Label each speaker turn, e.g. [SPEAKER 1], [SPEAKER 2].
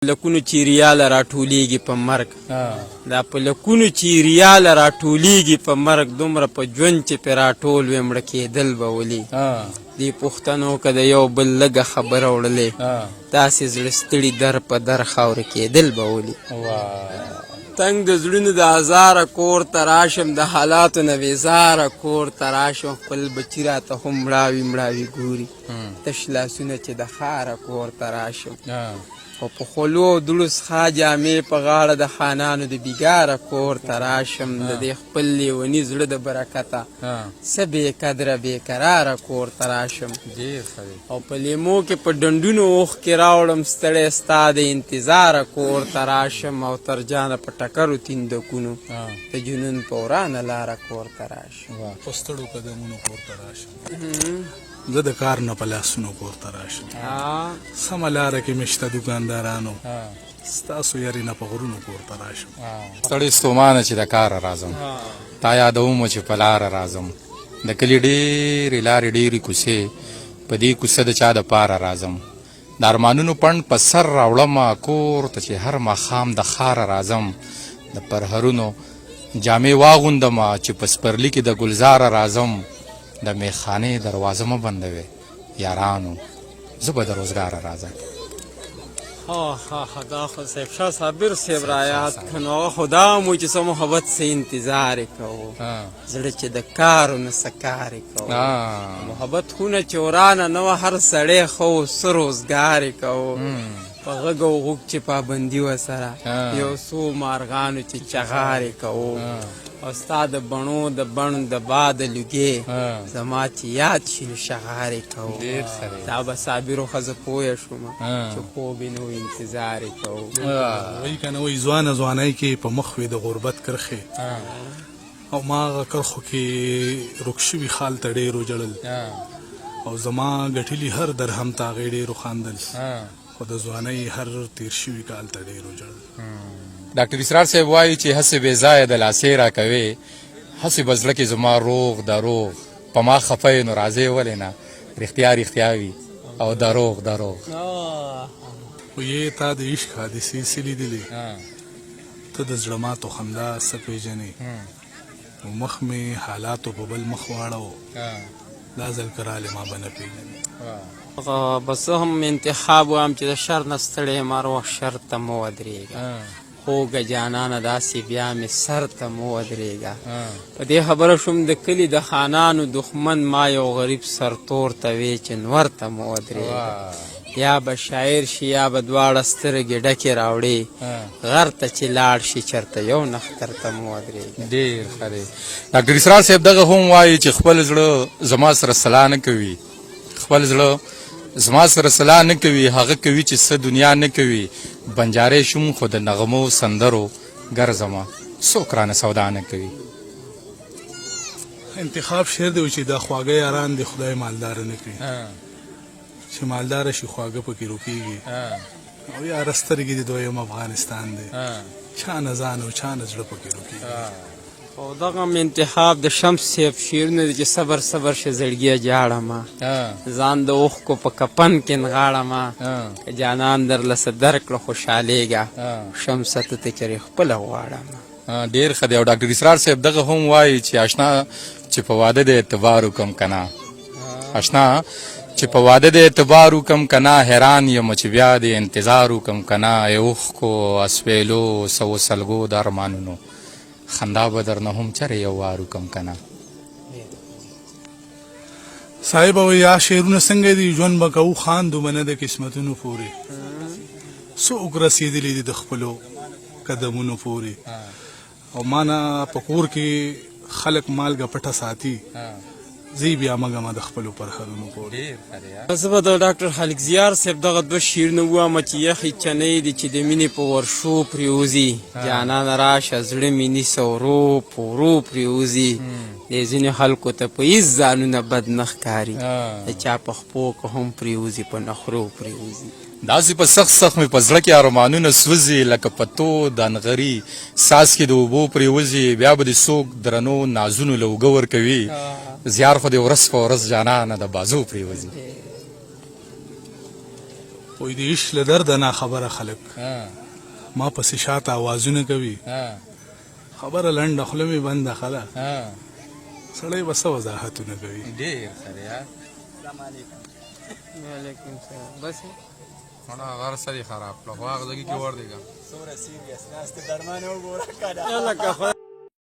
[SPEAKER 1] لکونو چې ریاله راټولیږي په مرګ دا په لکونو چې ریاله راټولیږي په مرګ دومره په ژوند چې پې راټول وې مړه کېدل به ولي دې پوښتنو که د یو بل لږه خبره وړلې داسې زړه ستړي در په در خاوره کېدل به ولي تنګ د زړونو د ازاره کور ته راشم د حالاتو نه بېزاره کور ته راشم خپل بچي راته هم مړاوي مړاوي ګوري تش لاسونه چې د ښاره کور ته راشم او په خولو او دوړو څخه جامې په غاړه د خانانو د بیګاره کور ته راشم د دې خپل لیوني زړه د برکته څه بې قدره بې قراره کور ته راشم او په لیمو کې په ډنډونو اوښکې راوړم ستړی ستا د انتظاره کور ته راشم او تر جانه په ټکرو تیندکونو د جنون په ورانه لاره کور ته راشم
[SPEAKER 2] په ستړو قدمونو کور ته راشم زه د کار نه په لاسونو کور ته راشم سمه لاره کې مې شته دوکاندارانو ستاسو یاري نه په غرونو کور ته راشم
[SPEAKER 3] ستړی ستومانه چې د کاره راځم تا یادومه چې په لاره راځم د کلي ډېرې لارې ډېرې کوڅې په دې کوڅه د چا دپاره راځم د ارمانونو پڼ په سر راوړمه کور ته چې هر ماښام د ښاره راځم د پرهرونو جامې واغوندمه چې په سپرلي کې د ګلزاره راځم د میخانې دروازه مه بندوې یارانو زه به د روزګاره راځم
[SPEAKER 1] دا خو صاحب شاه صابر صاحب را یاد کړه نو هغه خو دا مو چې څه محبت څه انتظار یې کوو زړه چې د کارو نه څه کار یې کوو محبت خونه چې ورانه نه وه هر سړی ښه و څه روزګار یې کوو په غږ او غوږ چې پابندي ورسره یو څو مارغانو چې چغار یې کوو او ستا د بڼو د بڼ د باد لوګې زما چې یاد شي نو شغار یې کوو دا به صابرو ښځه پوه شومه چې خوب یې نه و انتظار یې کوو
[SPEAKER 2] وایي که نه وایي ځوانه ځوانۍ کې په مخ وي د غربت کرښې او ما هغه کرښو کې رک شوي خال ته ډېر وژړل او زما ګټلي هر درهم ته هغې ډېر وخاندل خو د ځوانۍ هر تیر شوي کال ته ډېر وژړل
[SPEAKER 3] ډاکټر اسرار صاحب وایي چې هسې بې ځایه د لاسې راکوې هسې به زړه کې زما روغ دروغ په ما خفه یې نو راځې ولې نه رښتیا رښتیا وي او دروغ دروغ
[SPEAKER 2] خو یې تا د عشق حادثې څه لیدلې ته د زړه ماتو خندا څه پېژنې نو مخ مې حالاتو په بل مخ واړو دا ځل که رالې ما به نه پېژنې
[SPEAKER 1] بس هم انتخاب وایم چې د شر نه ستړی یم هر وخت شر ته مه ودرېږه خوږه جانانه داسې بیا مې سر ته مه ودرېږه په دې خبره شوم د کلي د خانانو دښمن ما یو غریب سرتور ته وې چې نور ته مه ودرېږه یا به شاعر شي یا به دواړه سترګې ډکې راوړې غر ته چې لاړ شي چېرته یو نښتر ته مه ودرېږه
[SPEAKER 3] ډېر ښه دی ډاکټر اسرار صاحب دغه هم وایي چې خپل زړه زما سره صلاح نه کوي خپل زړه زما سره صلاح نه کوي هغه کوي چې څه دنیا نه کوي بنجاری شوم خو د نغمو سندرو ګرځمه څوک رانه سودا نه کوي
[SPEAKER 2] انتخاب شعر دی چې دا خواږه یاران دی خدای مالداره نه کړي چې مالداره شي خواږه پکې روکېږي او یاره سترګې د دویم افغانستان دی چا نه ځان او چا نه زړه پکې روکېږي
[SPEAKER 1] او دغه هم انتخاب د شمس صاحب شعرونه دي چې صبر صبر شه زړګیه جاړمه ځان د اوښکو په کپن کې نغاړمه که جانان درله څه درکړه خوشحالېږه شمسه ته ته چرې خپله غواړمه
[SPEAKER 3] ډېر ښه دی او ډاکټر اسرار صاحب دغه هم وایي چې اشنا چې په واده د اعتبار وکم که نه اشنا چې په واده د اعتبار وکم که نه حیران یم چې بیا د انتظار وکم که نه ای اوښکو اسویلو سوو سلګو د ارمانونو خندا به درنه هم چرې یو وار وکم که نه
[SPEAKER 2] صاحب یا شعرونه څنګه دي ژوند به کوو خاندو به نه د قسمتونو پورې څوک رسېدلي دي د خپلو قدمونو پورې او ما نه په کور کې خلک مالګه پټه ساتي زی بیا مګمه د خپلو پرهرونو پورې
[SPEAKER 1] زه به د ډاکټر خالق زیار صاحب دغه دوه شعرونه ووایم چې یخې چنۍ دي چې د مینې په ورشو پرېوځي جانانه راشه زړه مې نیسه ورو په ورو پرېوځي د ځینې خلکو ته په هېڅ ځانونه بد نه ښکاري د چا په خپو که هم پرېوځي په نخرو پرېوځي
[SPEAKER 3] داسې په سخت سخت مې په زړه کې ارمانونه سوځي لکه په تود انغري ساس کې د اوبو پرېوځي بیا به د څوک درنو نازونو له اوږه ورکوي زیار خو د ورځ په ورځ جانانه د بازو پرېوځي
[SPEAKER 2] وې د عشق له درده نه خبره خلک ما پسې شاته آوازونه کوي خبره لنډه خوله مې بنده خله سړی به څه وضاحتونه کوي
[SPEAKER 3] ډېر سره یار
[SPEAKER 1] وعلیکم السلام بس
[SPEAKER 3] غر سری خراب له خو هغه ځای کې ور دی
[SPEAKER 1] یالا که